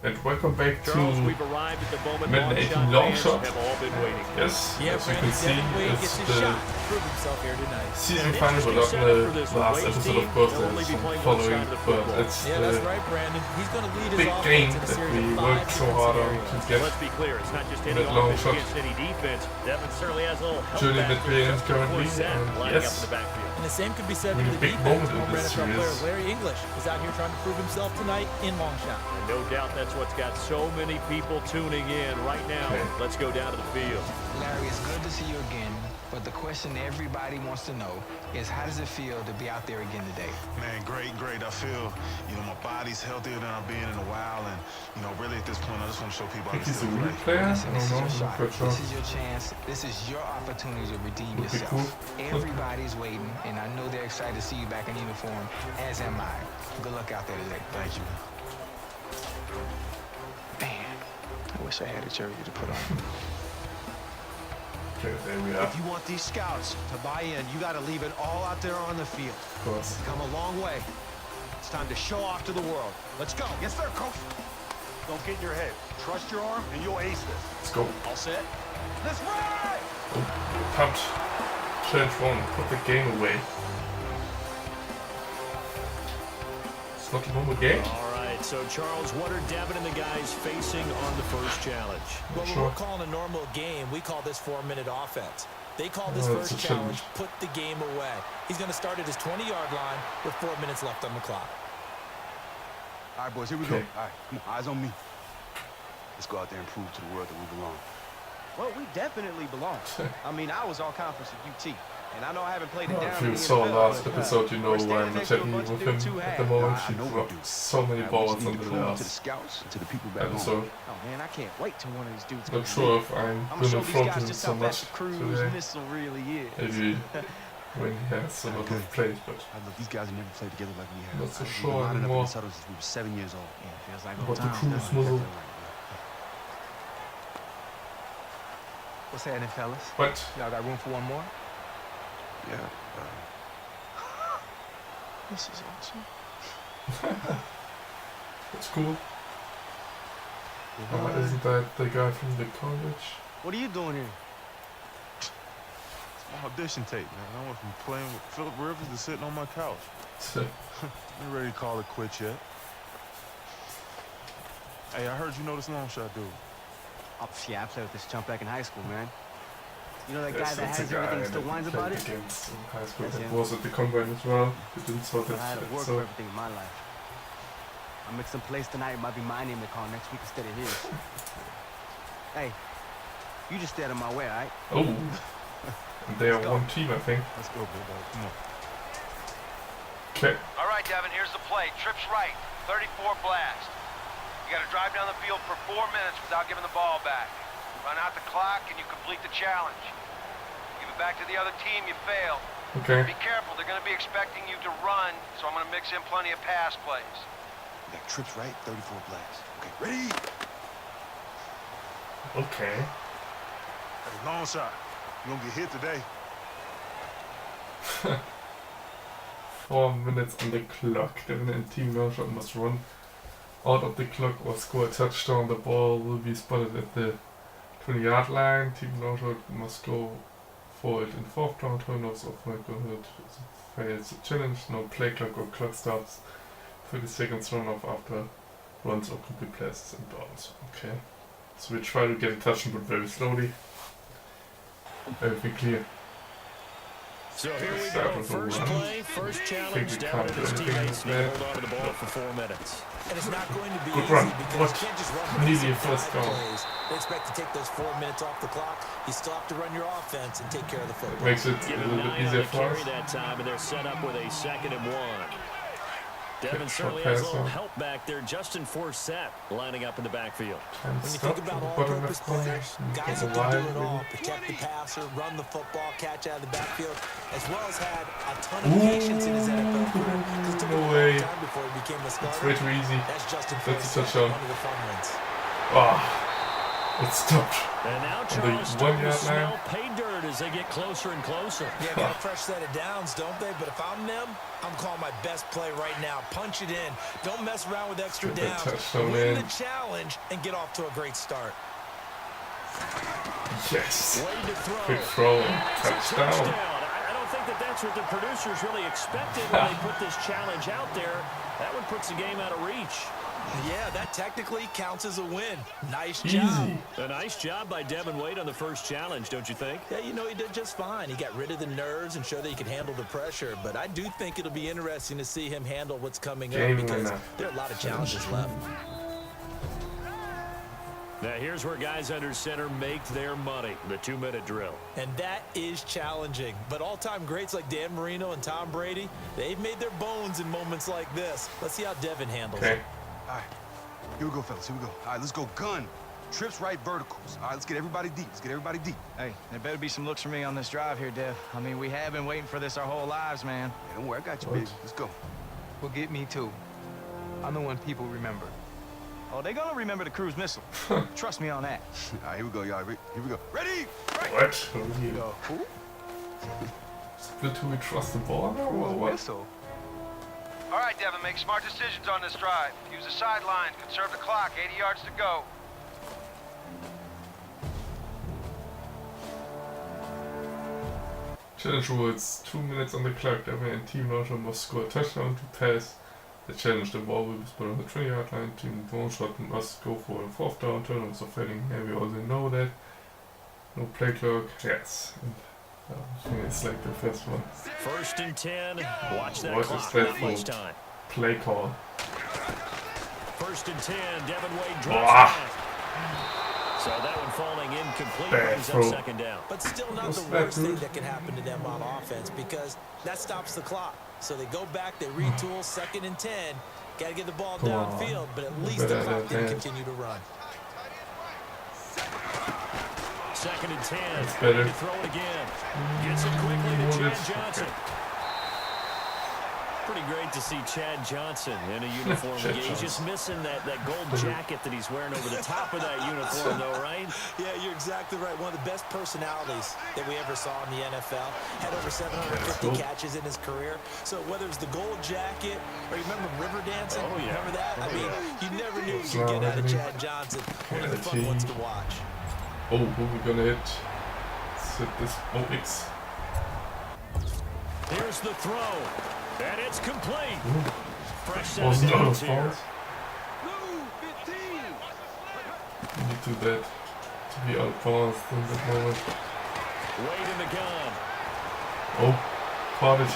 And welcome back to Madden 18 Longshot. Yes, as you can see, it's the season final, but not the last episode, of course, there's some following, but it's the big game that we worked so hard on to get with Longshot. Journey that we're in currently, and yes, And the same could be said for the big moment in this series. Larry English is out here trying to prove himself tonight in Longshot. And no doubt that's what's got so many people tuning in right now. Okay. Let's go down to the field. Larry, it's good to see you again, but the question everybody wants to know is how does it feel to be out there again today? Man, great. I feel, my body's healthier than I've been in a while, and, really at this point, I just want to show people I I think can he's a still weak play. player. Listen, this is your shot. Sure. This is your chance. This is your opportunity to redeem Would be yourself. cool. Everybody's waiting, and I know they're excited to see you back in uniform, as am I. Good luck out there today. Thank you. Man, I wish I had a jersey to put on. Okay, there we are. If you want these scouts to buy in, you got to leave it all out there on the field. Of course. Come a long way. It's time to show off to the world. Let's go. Yes, sir, coach. Don't get in your head. Trust your arm, and you'll ace this. Let's go. All set? Let's ride! Punch. Challenge 1. Put the game away. It's not a normal game. All right, so Charles, what are Devin and the guys facing on the first challenge? Well, Sure. we're calling a normal game. We call this 4-minute offense. They call this Oh, it's first a challenge, challenge. put the game away. He's going to start at his 20-yard line with 4 minutes left on the clock. All right, boys, here we Okay. go. All right, come on, eyes on me. Let's go out there and prove to the world that we belong. Well, we definitely belong. I mean, I was all conference at UT, and I know I haven't played it down If in you the saw NFL, last but, episode, you know we're standing I'm next to a chatting bunch with of him dudes who at the have. moment. I He know we dropped do. so many All right, we balls just need under to the prove to the last scouts and to the people back home. episode. Oh, man, I can't wait till one of these dudes Not comes sure in. if I'm I'm gonna gonna show these front guys him just so how much fast the cruise today. missile really is. Maybe when he has a lot of plays, but I look, these guys have never played together like we have. Not so We've sure been lining up in anymore. this huddle since we were 7 years old. Yeah, feels like about old the times, cruise doesn't it? muzzle. What's happening, fellas? But Y'all got room for one more? Yeah. This is awesome. it's cool. Isn't that the guy from the college? What are you doing here? It's my audition tape, man. I went from playing with Philip Rivers to sitting on my couch. Ain't ready to call it quits yet. Hey, I heard you know this long shot dude. Oh, yeah, I played with this chump back in high school, man. You know that guy Yes, that that's a has guy everything and that still whines played about it? against in high school. That's That him. was at the combine as well. We didn't saw But I had to that. work for So everything in my life. I'm at some place tonight. It might be my name to call next week instead of his. Hey, you just stay out of my way, all right? oh, and they are one team, I think. Let's go, big dog. Come on. Okay. All right, Devin, here's the play. Trips right, 34 blast. You got to drive down the field for 4 minutes without giving the ball back. Run out the clock and you complete the challenge. Give it back to the other team, you fail. Okay. Be careful, they're going to be expecting you to run, so I'm going to mix in plenty of pass plays. We got trips right, 34 blasts. Okay, ready? Okay. Hey, long shot. You gonna get hit today. 4 minutes on the clock. Devin and Team Longshot must run out of the clock or score a touchdown. The ball will be spotted at the 20-yard line. Team Longshot must go for it in 4th down. Turnovers of neighborhood fails the challenge. No play clock or clock stops. 30 seconds run off after runs or complete passes and downs. Okay. So we try to get a touchdown, but very slowly. Everything clear. So here we Start go. with the First run. play, first challenge. we Devin can't and do his anything teammates with need to that. hold on to the ball for 4 minutes. And it's not going to be Good easy run. because What? you can't just run Nearly basic a first drive down. plays. They expect to take those 4 minutes off the clock. You still have to run your offense and take care of the football. Makes it a Give him little bit 9 on easier the for carry us. that time, and they're set up with a 2nd and 1. Devin short certainly has a pass little on. help back there. Justin Forsett lining up in the backfield. And When you stop think to about the bottom all-purpose left corner. players, guys who Get can alive, do it all, really. protect the passer, run the football, catch out of the backfield, as well as had a ton of patience in his NFL career. It took no him a long way. time before he became a It's starter. way too easy. That's Justin That's a Forsett, touchdown. one of the fun ones. Ah, it stopped. And now the Charles starting to 1-yard line. smell pay dirt hurt as they get closer and closer. Yeah, got a fresh set of downs, don't they? But if I'm them, I'm calling my best play right now. Punch it in. Don't mess around with extra downs. Win the challenge and get off to a great start. Yes. Way to throw. Quick throw. Touchdown. Touchdown. I don't think that's what the producers really expected when they put this challenge out there. That one puts the game out of reach. Yeah, that technically counts as a win. Nice Easy. job. A nice job by Devin Wade on the first challenge, don't you think? Yeah, you know, he did just fine. He got rid of the nerves and showed that he could handle the pressure. But I do think it'll be interesting to see him handle what's coming up because there are a lot of challenges left. Now here's where guys under center make their money, the 2-minute drill. And that is challenging. But all-time greats like Dan Marino and Tom Brady, they've made their bones in moments like this. Let's see how Devin handles it. All right, here we go, fellas. Here we go. All right, let's go. Gun. Trips right, verticals. All right, let's get everybody deep. Let's get everybody deep. Hey, there better be some looks for me on this drive here, Dev. I mean, we have been waiting for this our whole lives, man. Yeah, don't worry, I got you, baby. Let's go. Well, get me too. I'm the one people remember. Oh, they're gonna remember the cruise missile. Trust me on that. All right, here we go, y'all. Here we go. Ready? Right. What? Who are you? Who? Split who we trust the ball now or what? Missile? All right, Devin, make smart decisions on this drive. Use the sideline, conserve the clock, 80 yards to go. Challenge rules. 2 minutes on the clock. Every and team launcher must score a touchdown to pass the challenge. The ball will be spotted on the 20-yard line. Team Longshot must go for a 4th down. Turnovers of failing. Yeah, we already know that. No play clock. Yes. And, I think it's like the first one. 1st and 10. Watch that What clock. is that Not for? much time. Play call. 1st and 10. Devin Wade Ah. drops back. So that one falling incomplete. Bad Brings up throw. 2nd down. But still not Was the that worst thing good? that can happen to them on offense because that stops the clock. So they go back, they retool, 2nd and 10. Got to get the ball Come on. downfield, but at least the Better clock than didn't that. continue to run. 2nd and 10. That's better. To throw it again. Gets it quickly to Chad Johnson. Pretty great to see Chad Johnson in a uniform Chad again. He's just missing that gold jacket that he's wearing over the top of that uniform, though, right? Yeah, you're exactly right. One of the best personalities that we ever saw in the NFL. Had over 750 catches in his career. So whether it's the gold jacket or you remember river dancing? Oh, yeah. Remember that? I mean, you never knew what you Wow, could get out of really? Chad Johnson. One of the fun ones to watch. Oh, who we gonna hit? Let's hit this. Oh, X. Here's the throw. And it's complete. Fresh set of Wasn't out of downs here. bounds. You need to that to be out of bounds in that moment. Wade in the gun. Oh, caught it.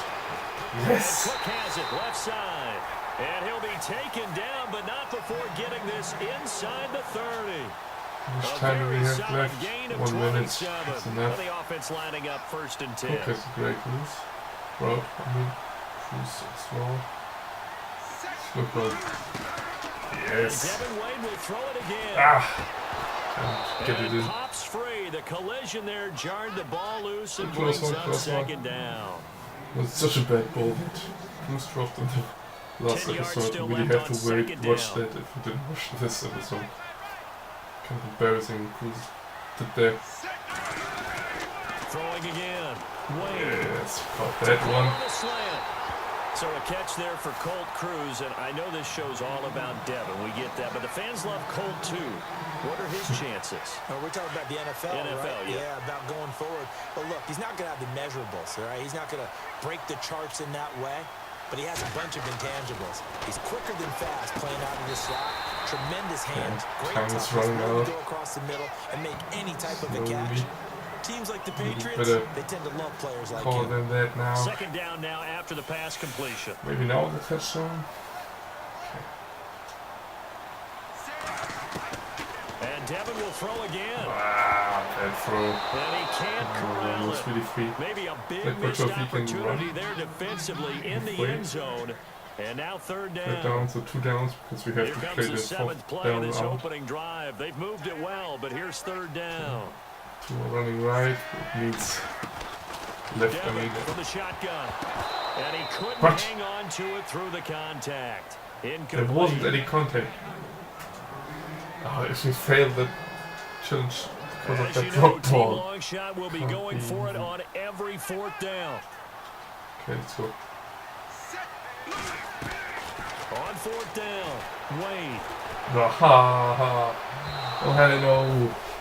And Yes! Cook has it left side. And he'll be taken down, but not before getting this inside the 30. How much A time do we very have solid left? gain of 1 minute. 27. That's Well, enough. the offense lining up 1st and 10. Cook has a great loose. Route, I mean, cruise slow. Look good. Yes! Devin Wade will throw it again. Ah! Can't get it And in. pops free. The collision there jarred the ball loose and Close brings one, up close one. 2nd down. It was such a bad ball that Bruce dropped in the last 10 yards episode. still We really left have to on wait, 2nd watch down. that if we didn't watch this episode. Kind of embarrassing. Bruce did there. Throwing again. Wade. Yes, caught that one. On the slant. So a catch there for Colt Cruz, and I know this show's all about Devin. We get that, but the fans love Colt too. What are his chances? We're talking about the NFL, NFL, right? yeah. About going forward. But look, he's not going to have the measurables, all right? He's not going to break the charts in that way, but he has a bunch of intangibles. He's quicker than fast playing out of the slot. Tremendous hands. Great time is toughness. running Willing to out. go across the middle and make any type of a Slowly. catch. Teams like the Patriots, better they tend to love players like Call him. them that now. 2nd down now after the pass completion. Maybe now the touchdown. And Devin will throw again. Ah, bad throw. And he can't corral Almost it. really free. Maybe a big Like, missed Butcher, if he can opportunity run. there defensively in the Wait. end zone. And now 3rd Third down. down, so 2 downs because we have Here to comes play the this 7th 4th play of down this route. opening drive. They've moved it well, but here's 3rd down. 2 are running right. It means left. I Devin mean, from the shotgun. And he couldn't What? hang on to it through the contact. there Incomplete. wasn't any contact. If we fail the challenge, because of As that you know, drop Team ball. Longshot will be going for it on every 4th down. Okay, let's go. On 4th down, Wade. Oh, hello.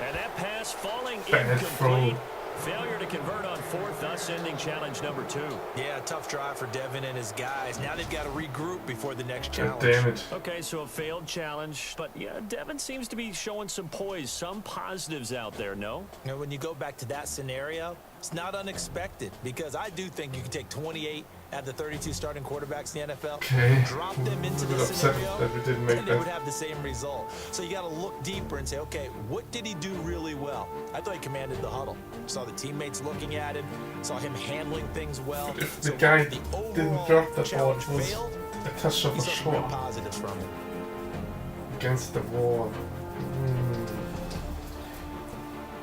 And that pass falling Bad incomplete. throw. Failure to convert on 4th, thus ending challenge number 2. Yeah, tough drive for Devin and his guys. Now they've got to regroup before the next God challenge. damn it. Okay, so a failed challenge. But, yeah, Devin seems to be showing some poise, some positives out there, no? You know, when you go back to that scenario, it's not unexpected because I do think you can take 28 out of the 32 starting quarterbacks in the NFL, Okay. drop them into We're this upset scenario, that we didn't make and they would that. have the same result. So you got to look deeper and say, okay, what did he do really well? I thought he commanded the huddle. Saw the teammates looking at him, saw him handling things well. But if So the guy the didn't overall drop that ball, challenge it was failed, a touchdown he for saw some real sure. positives from him. Against the wall.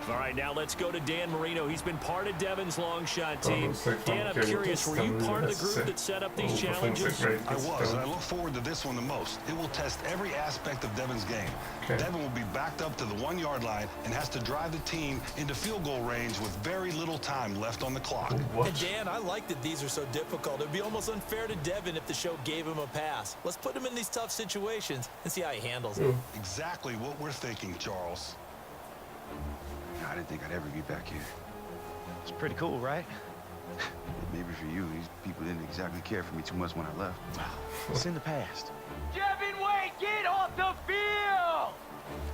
All right, now let's go to Dan Marino. He's been part of Devin's Longshot Oh, team. looks like Dan, I'm okay, curious, well, were you that's part of the really group that set up these Oh, challenges? great. I was, and I look forward to this one the most. It will test every aspect of Devin's game. Okay. Devin will be backed up to the 1-yard line and has to drive the team into field goal range with very little time left on the clock. What? And Dan, I like that these are so difficult. It'd be almost unfair to Devin if the show gave him a pass. Let's put him in these tough situations and see how he handles it. Exactly what we're thinking, Charles. I didn't think I'd ever get back here. It's pretty cool, right? Maybe for you, these people didn't exactly care for me too much when I left. It's in the past. Devin Wade, get off the field!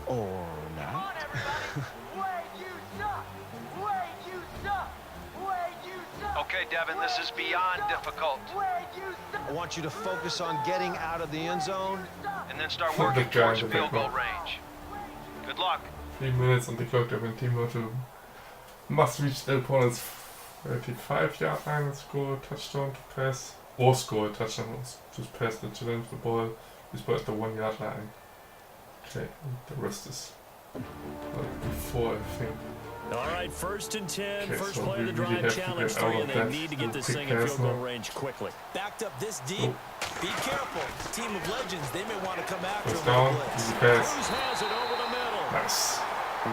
Or Come not. on, everybody! Wade, you suck! Wade, you suck! Wade, you suck! Okay, Devin, this is beyond difficult. Wade, you suck! I want you to focus on getting out of the end zone. And then start The working guy towards in the field goal background. range. Good luck. 3 minutes on the clock. Devin Team Longshot must reach the opponent's 35-yard line and score a touchdown to pass. Or score a touchdown to pass the challenge. The ball is at the 1-yard line. Okay, and the rest is before, I think. All right, 1st and 10, Okay, first so play we of the really drive, have to challenge get out 3, of and they that need to get this quick thing in field pass goal now. range quickly. Backed up this deep. Be careful. Team of legends, they may want to come after First him down, with a blitz. easy pass. Cruz has it over the middle. Nice.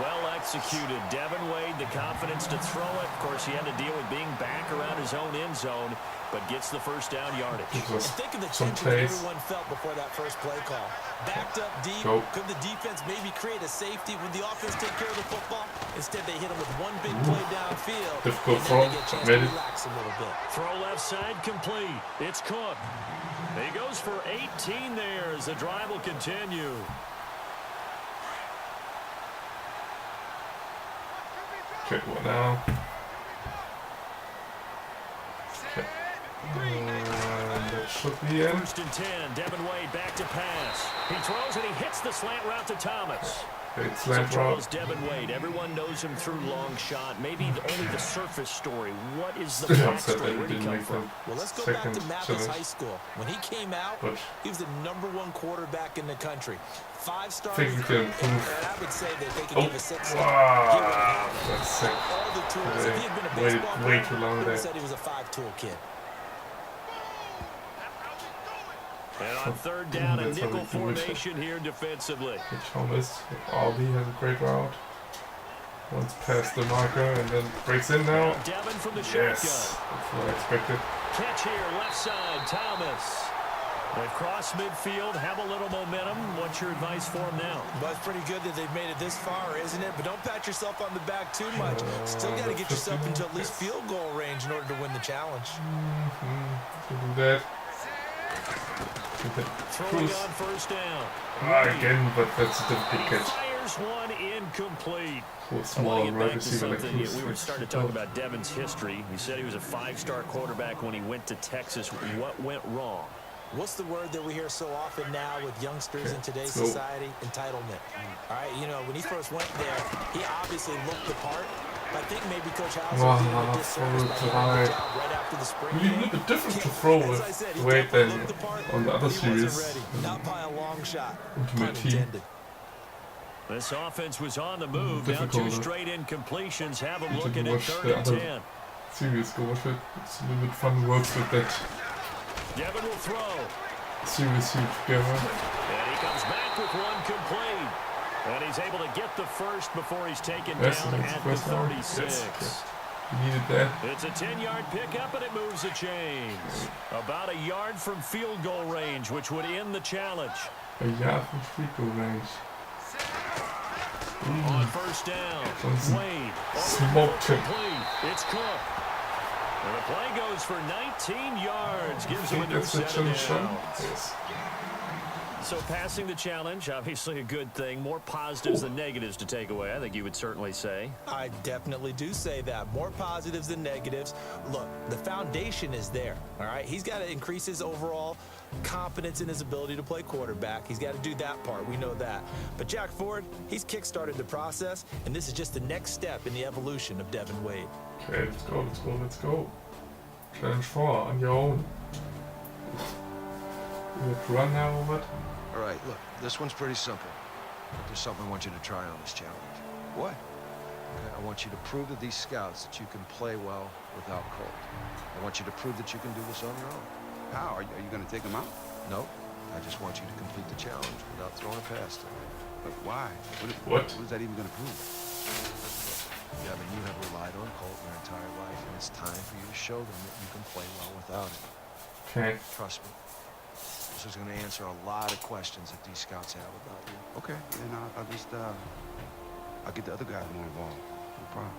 Well executed. Devin Wade, the confidence to throw it. Of course, he had to deal with being back around his own end zone, but gets the first down yardage. Gives And us think of the some tension that pace. everyone felt before that first play call. Backed up deep. Go. Could the defense maybe create a safety? Would the offense take care of the football? Instead, they hit him with one big play downfield. Difficult and throw, then they get a chance made to it. relax a little bit. Throw left side complete. It's Cook. He goes for 18 there as the drive will continue. Okay, what now? Okay. That should be in. 1st and 10, Devin Wade back to pass. He throws and he hits the slant route to Thomas. Great So slant Charles, route. Devin Wade, everyone knows him through Longshot. Maybe only the surface story. What is the Still upset that backstory? he Where'd he didn't come make from? the Well, let's go back to second Mathis challenge. High School. When he came out, But he was the #1 quarterback in the country. 5-star. I think we can improve. And I would say that they could Oh, give a 6. wow, that's sick. All the tools. If he had been a Waited baseball way player, too long they would there. have said he was a 5-tool kid. And on 3rd down, a That's how nickel we do it. formation here defensively. Thomas, Aldi has a great route. Once past the marker and then breaks in now. Devin from the Yes, shotgun. that's what I expected. Catch here, left side, Thomas. They've crossed midfield, have a little momentum. What's your advice for them now? But it's pretty good that they've made it this far, isn't it? But don't pat yourself on the back too much. Still got to get yourself into at least field goal range in order to win the challenge. To do that. Throwing on 1st down. Again, but that's a difficult catch. Fires one incomplete. For a I want small to get right back to receiver like something. Cruz. We were starting to talk about Devin's history. He said he was a 5-star quarterback when he went to Texas. What went wrong? What's the word that we hear so often now with youngsters in today's So- society? Entitlement. All right, you know, when he first went there, he obviously looked the part. I think maybe Coach Hauser Wow, did him a disservice by so getting high. the job right after the spring Really a game. little bit different to throw As I with said, he Wade definitely than looked the part, on the other but he wasn't series. ready. Not by a long shot. Ultimate Pun Team. intended. This offense was on the move. Now Difficult, 2 huh? straight incompletions have them You looking didn't at watch 3rd the and other 10. series go with it. It's a little bit fun works with that Devin will throw. series here together. And he comes back with one complete. And he's able to get the first before he's taken Yes, down that's at the the first down. 36. Yes. You needed that. It's a 10-yard pickup, and it moves the chains. About a yard from field goal range, which would end the challenge. A yard from field goal range. On first down, Wade. Smoked him. It's Cook. And the play goes for 19 yards. Gives him a new That's the set of challenge. downs. Yes. So passing the challenge, obviously a good thing. More positives than negatives to take away, I think you would certainly say. I definitely do say that. More positives than negatives. Look, the foundation is there, all right? He's got to increase his overall confidence in his ability to play quarterback. He's got to do that part. We know that. But Jack Ford, he's kick-started the process, and this is just the next step in the evolution of Devin Wade. Okay, let's go, let's go, let's go. Challenge 4 on your own. You have to run now or what? All right, look, this one's pretty simple. But there's something I want you to try on this challenge. What? Okay, I want you to prove to these scouts that you can play well without Colt. I want you to prove that you can do this on your own. How? Are you going to take him out? No, I just want you to complete the challenge without throwing it past him. But why? What? What is that even going to prove? Devin, you have relied on Colt your entire life, and it's time for you to show them that you can play well without him. Okay. Trust me. This is going to answer a lot of questions that these scouts have about you. Okay, then I'll just, I'll get the other guys more involved. No problem.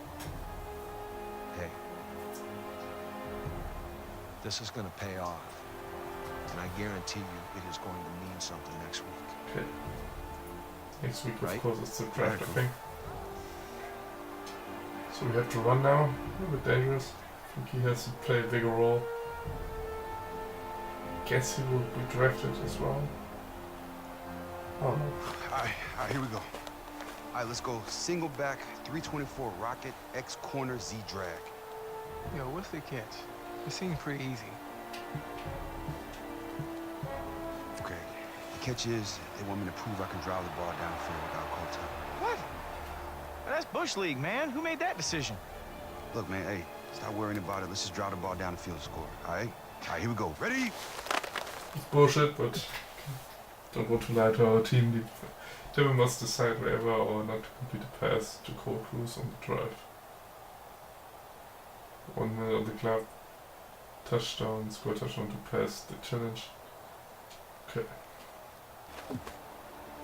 Hey, this is going to pay off. And I guarantee you it is going to mean something next week. Okay. Next week, of Right? course, it's the draft, I Right. think. So we have to run now. A little bit dangerous. I think he has to play a bigger role. Guess he will be drafted as well. Oh no. All right, here we go. All right, let's go single back, 324 rocket, X corner, Z drag. Yo, what's the catch? It seems pretty easy. Okay, the catch is they want me to prove I can drive the ball downfield without contact. What? That's Bush League, man. Who made that decision? Look, man, hey, stop worrying about it. Let's just drive the ball down the field and score, all right? All right, here we go. Ready? It's bullshit, but don't want to lie to our team. They must decide whether or not to complete a pass to Cole Cruz on the drive. 1 minute on the clock. Touchdown, score touchdown to pass the challenge. Okay.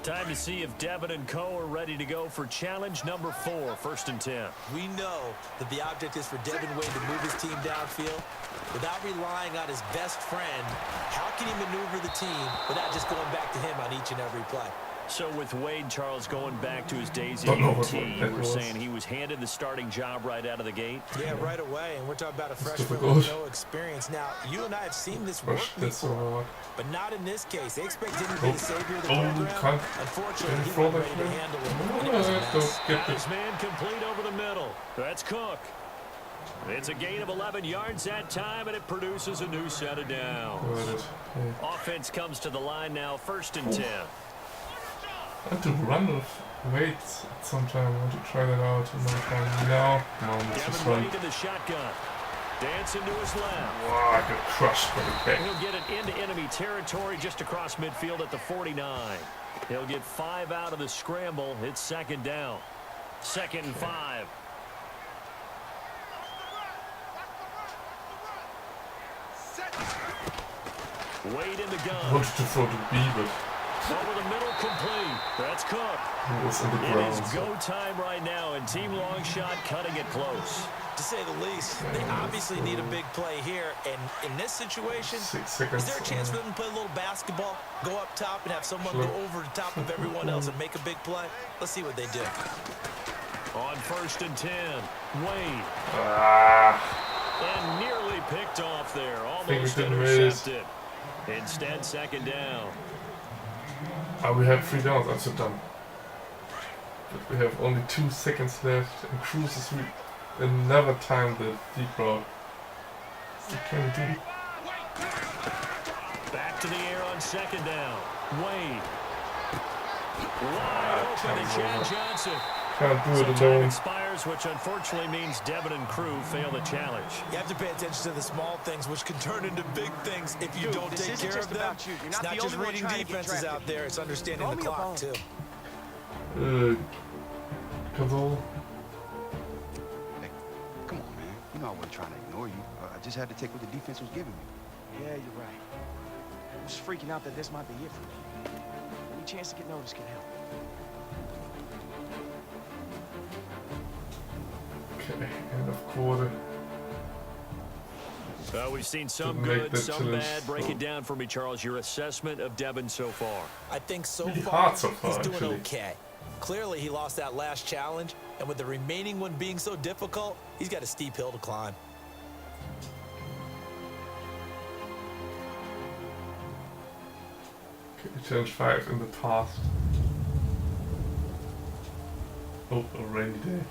Time to see if Devin and Co. are ready to go for challenge number 4, 1st and 10. We know that the object is for Devin Wade to move his team downfield. Without relying on his best friend, how can he maneuver the team without just going back to him on each and every play? So with Wade, Charles, going back to his days at Don't know UT, what that we're was. saying he was handed the starting job right out of the gate. Yeah, right away, and we're talking about a freshman difficult. with no experience. Now, you and I have seen this work Rush this so before, hard. but not in this case. They expect him to be the savior of the Oh, program. can't. Unfortunately, he Throw wasn't that ready to thing. handle it, and it was a mess. Don't get This this. man complete over the middle. That's Cook. It's a gain of 11 yards that time, and it produces a new set of downs. Got it. Okay. Offense comes to the line now, 1st and 10. I want to run with weights at some time. I want to try that out another time. No, let's just Devin run. Wade in the shotgun. Dancing to his left. Wow, I got crushed by the back. He'll get it into enemy territory just across midfield at the 49. He'll get 5 out of the scramble. It's 2nd down. 2nd and 5. Wade in the I gun. wanted to throw the B, but Over the middle, complete. That's Cook. he was in the It ground. is So. go time right now, and Team Longshot cutting it close. To say the least, they obviously need a big play here, and in this situation, 6 seconds. is there a chance for them to play a little basketball, go up top and have someone go over the top of everyone else and make a big play? Let's see what they do. On 1st and 10, Wade. Ah, And nearly picked off there. think we Almost didn't raise. intercepted. Instead, 2nd down. we have 3 downs. I'm so dumb. But we have only 2 seconds left, and Cruz is another time the deep route. What can we do? Back to the air on 2nd down. Wade. Wide open to Chad Johnson. Can't do So it time alone. expires, which unfortunately means Devin and crew fail the challenge. You have to pay attention to the small things, which can turn into big things if you Dude, don't this take isn't care just of them. about you. You're It's not not the just only one reading trying to get defenses drafted. out there, it's understanding Throw the me a clock, bone. too. Console. Hey, come on, man. You know I wasn't trying to ignore you. I just had to take what the defense was giving me. Yeah, you're right. I'm just freaking out that this might be it for me. Any chance to get noticed can help. Okay, end of quarter. Well, we've seen some Didn't make good, that some challenge. bad. Break it down for me, Charles. Your assessment of Devin so far. I think so Really far, hard so far, he's doing actually. okay. Clearly, he lost that last challenge, and with the remaining one being so difficult, he's got a steep hill to climb. Okay, challenge 5 in the past. Oh, a rainy day.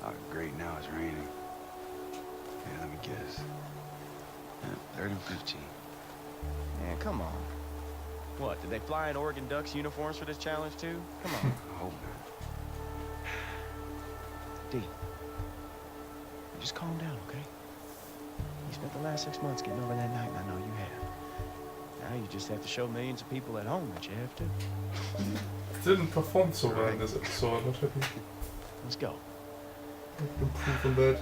Oh, great, now it's raining. Yeah, let me guess. Yeah, 3rd and 15. Man, come on. What, did they fly in Oregon Ducks uniforms for this challenge too? Come on. I hope not. D, just calm down, okay? You spent the last 6 months getting over that night, and I know you have. Now you just have to show millions of people at home that you have to. Didn't perform so well in this episode. What happened? Let's go. Improve on that.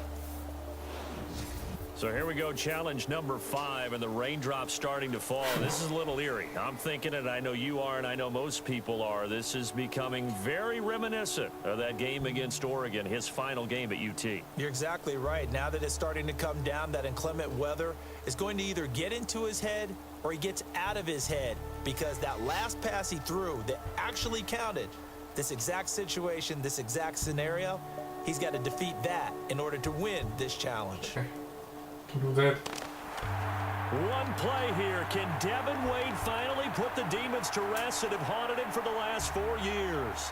So here we go, challenge number 5, and the raindrops starting to fall. This is a little eerie. I'm thinking it, I know you are, and I know most people are. This is becoming very reminiscent of that game against Oregon, his final game at UT. You're exactly right. Now that it's starting to come down, that inclement weather is going to either get into his head or he gets out of his head, because that last pass he threw that actually counted, this exact situation, this exact scenario, he's got to defeat that in order to win this challenge. Okay. Can do that. One play here. Can Devin Wade finally put the demons to rest that have haunted him for the last 4 years?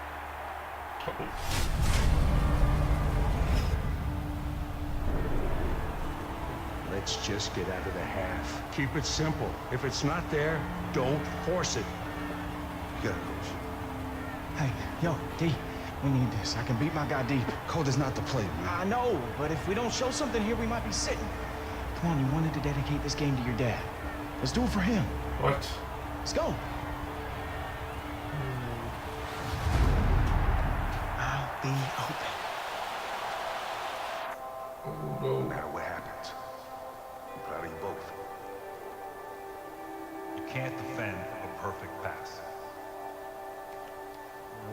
Let's just get out of the half. Keep it simple. If it's not there, don't force it. You got it, Coach. Hey, yo, D, we need this. I can beat my guy deep. Cold is not the play, man. I know, but if we don't show something here, we might be sitting. Come on, you wanted to dedicate this game to your dad. Let's do it for him. What? Let's go. I'll be open. Oh No no. matter what happens, I'm proud of you both. You can't defend a perfect pass.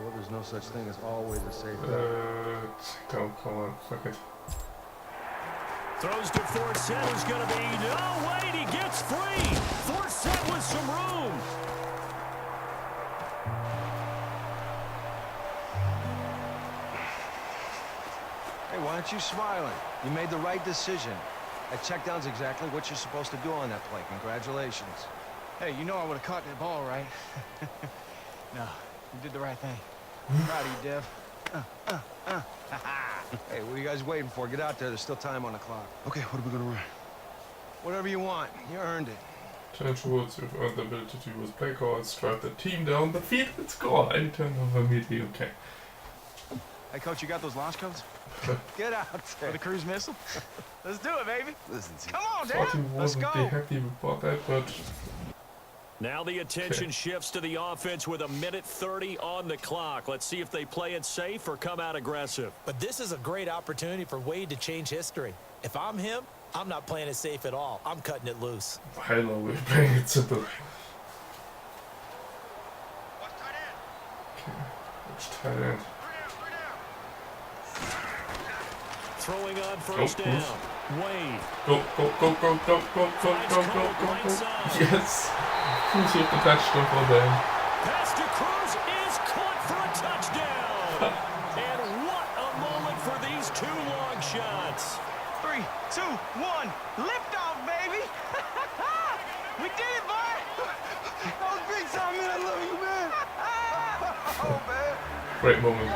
Well, there's no such thing as always a safe Don't come on. Fuck it. Throws to Forsett, who's going to be... No, wait, he gets free! Forsett with some room! Hey, why aren't you smiling? You made the right decision. That check down's exactly what you're supposed to do on that play. Congratulations. Hey, you know I would have caught that ball, right? No, you did the right thing. Proud of you, Dev. Hey, what are you guys waiting for? Get out there. There's still time on the clock. Okay, what are we gonna run? Whatever you want. You earned it. Challenge rules, you've earned the ability to use play calls, drive the team down the field and score any turnover immediately. Okay. Hey, Coach, you got those launch codes? Get out For there. the cruise missile? Let's do it, baby. Listen to Come on, Thought he Dev. Let's wasn't go. be happy about that, but Now the attention shifts to the offense with 1:30 on the clock. Let's see if they play it safe or come out aggressive. But this is a great opportunity for Wade to change history. If I'm him, I'm not playing it safe at all. I'm cutting it loose. I know we're playing it simple. Okay, which tight end? Throwing on first Oh, down. Wade. Go, go, go, go, go, go, go, go, go, go, go. Yes! Who's with the touchdown for them? Pass to Cruz is caught for a touchdown. And what a moment for these two long shots. 3, 2, 1. Lift off, baby. We did it, boy. That was big time, man. I love you, man. Oh, man. Great moment.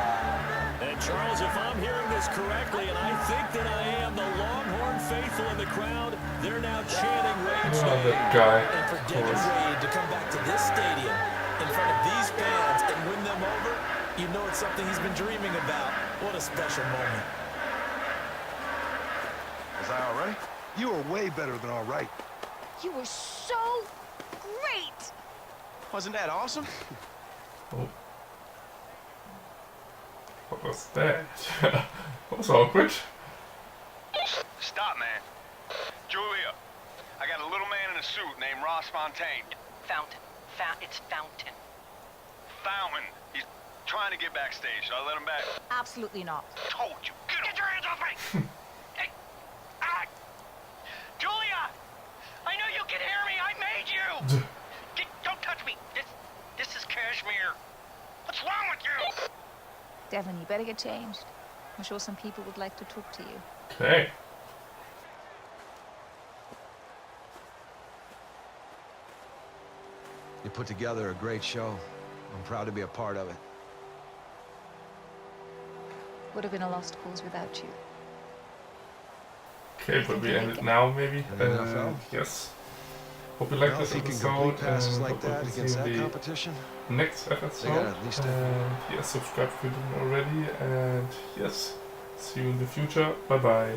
And Charles, if I'm hearing this correctly, and I think that I am, the Longhorn faithful in the crowd, they're now chanting Wade's Oh, name. that guy. And for Devin Wade to come back to this stadium in front of these fans and win them over, you know it's something he's been dreaming about. What a special moment. Was I all right? You were way better than all right. You were so great. Wasn't that awesome? Oh. What was that? That was awkward. Stop, man. Julia, I got a little man in a suit named Ross Fontaine. Fountain. It's Fountain. Fountain. He's trying to get backstage. Should I let him back? Absolutely not. Told you. Get your hands off me! Hey! Ah! Julia! I know you can hear me. I made you! Don't touch me. This is Kashmir. What's wrong with you? Devlin, you better get changed. I'm sure some people would like to talk to you. Okay. You put together a great show. I'm proud to be a part of it. Would have been a lost cause without you. Okay, but we end it now, maybe? Yes. Hope you liked this episode, passes and like hope that you against see that the competition. next episode. At least And yes, subscribe if you didn't already, and yes, see you in the future. Bye bye.